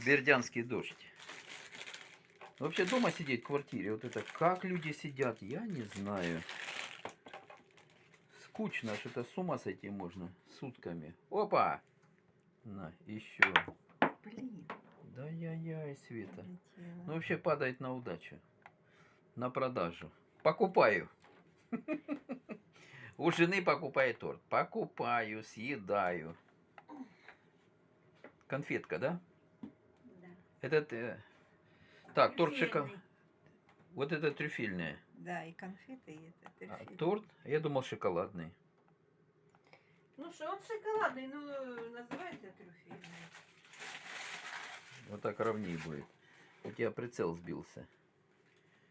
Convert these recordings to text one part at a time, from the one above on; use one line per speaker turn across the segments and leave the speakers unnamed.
Бердянский дождь. Вообще дома сидеть в квартире, вот это, как люди сидят, я не знаю. Скучно, что-то с ума сойти можно сутками. Опа! На, еще.
Блин.
Да яй-яй, Света.
Полетела.
Ну вообще падает на удачу. На продажу. Покупаю. У жены покупаю торт. Покупаю, съедаю. Конфетка, да?
Да.
Это... Так, торт шоколад.
Трюфельный.
Вот это трюфельное.
Да, и конфеты, и это
А
трюфель.
торт? Я думал шоколадный.
Ну что, он шоколадный, но называется трюфельный.
Вот так ровнее будет. У тебя прицел сбился.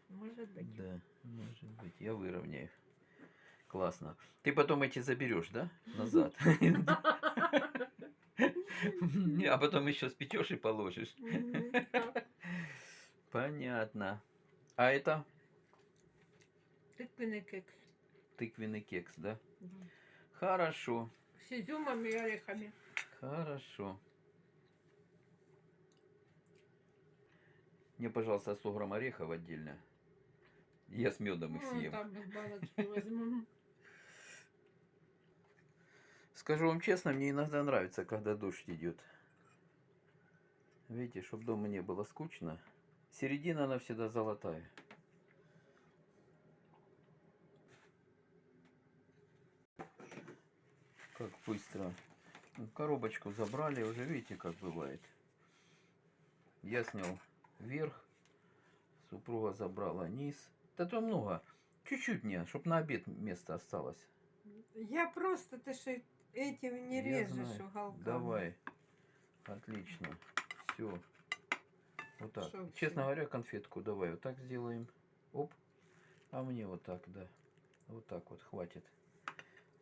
Может быть.
Да, может быть. Я выровняю. Классно. Ты потом эти заберешь, да? Назад. А потом еще спечешь и положишь. Понятно. А это?
Тыквенный кекс.
Тыквенный кекс, да?
Да.
Хорошо.
С изюмом и орехами.
Хорошо. Мне, пожалуйста, 100 грамм орехов отдельно. Я с медом их съем.
Там без баночки возьму.
Скажу вам честно, мне иногда нравится, когда дождь идет. Видите, чтобы дома не было скучно. Середина, она всегда золотая. Как быстро. Коробочку забрали, уже видите, как бывает. Я снял верх, супруга забрала низ. Да то много. Чуть-чуть мне, чтобы на обед место осталось.
Я просто, ты же этим не
Я
режешь
знаю.
уголками.
Давай. Отлично. Все. Вот так.
Шо
Честно
всё?
говоря, конфетку давай вот так сделаем. Оп. А мне вот так, да. Вот так вот хватит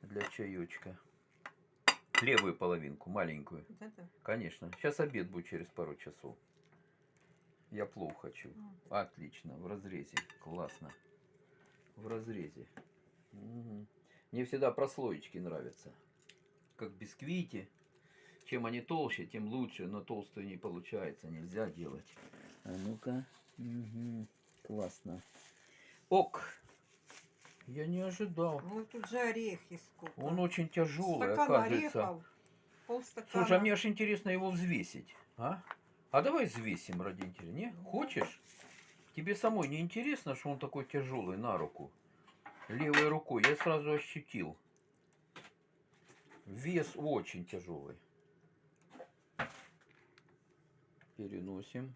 для чаечка. Левую половинку, маленькую.
Вот это?
Конечно. Сейчас обед будет через пару часов. Я плов хочу.
Вот.
Отлично. В разрезе. Классно. В разрезе. Угу. Мне всегда прослоечки нравятся. Как бисквити. Чем они толще, тем лучше. Но толстую не получается. Нельзя делать. А ну-ка. Угу. Классно. Ок. Я не ожидал.
Ну тут же орехи сколько.
Он очень тяжелый,
Стакан
оказывается.
орехов. Полстакана.
Слушай, а мне аж интересно его взвесить. А давай взвесим ради интереса. Не? Хочешь? Тебе самой не интересно, что он такой тяжелый на руку? Левой рукой. Я сразу ощутил. Вес очень тяжелый. Переносим.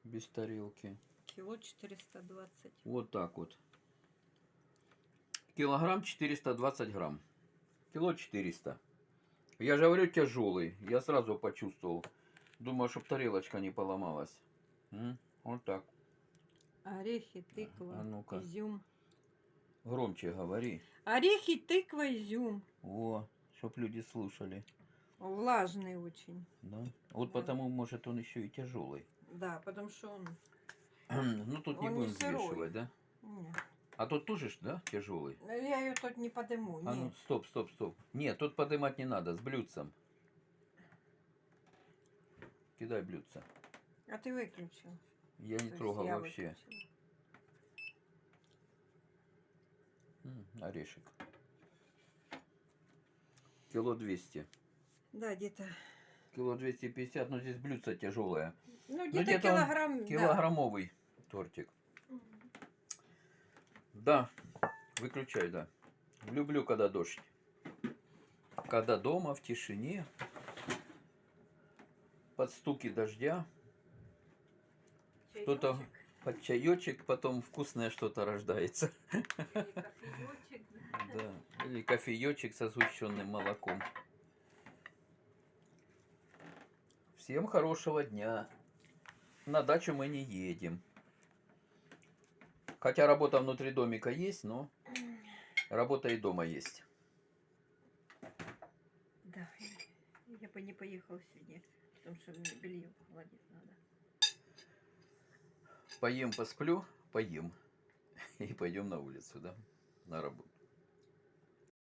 Без тарелки.
Кило 420.
Вот так вот. Килограмм 420 грамм. Кило 400. Я же говорю, тяжелый. Я сразу почувствовал. Думаю, чтобы тарелочка не поломалась. Вот так.
Орехи, тыква,
А ну-ка.
изюм.
Громче говори.
Орехи, тыква, изюм.
О, чтоб люди слушали.
Влажный очень.
Да? Вот
Да.
потому, может, он еще и тяжелый.
Да, потому что он...
Ну, тут не
Он
будем
не сырой.
взвешивать, да?
Нет.
А тот тоже, да, тяжелый?
Я ее тут не подыму.
А ну,
Нет.
стоп, стоп, стоп. Нет, тут поднимать не надо, с блюдцем. Кидай блюдце.
А ты выключил.
Я не
То
трогал
есть я
вообще.
выключила.
Орешек. Кило 200.
Да, где-то.
Кило 250, но здесь блюдце тяжелое.
Ну,
Ну,
где-то
он
килограмм. Да.
килограммовый тортик. Да, выключай, да. Люблю, когда дождь. Когда дома, в тишине, под стуки дождя, что-то под чаечек, потом вкусное что-то рождается.
Или кофеечек.
Да, или кофеечек со сгущенным молоком. Всем хорошего дня. На дачу мы не едем. Хотя работа внутри домика есть, но работа и дома есть.
Да, я бы не поехал сегодня, потому что мне белье похолодить надо.
Поем, посплю, поем. И пойдем на улицу, да, на работу.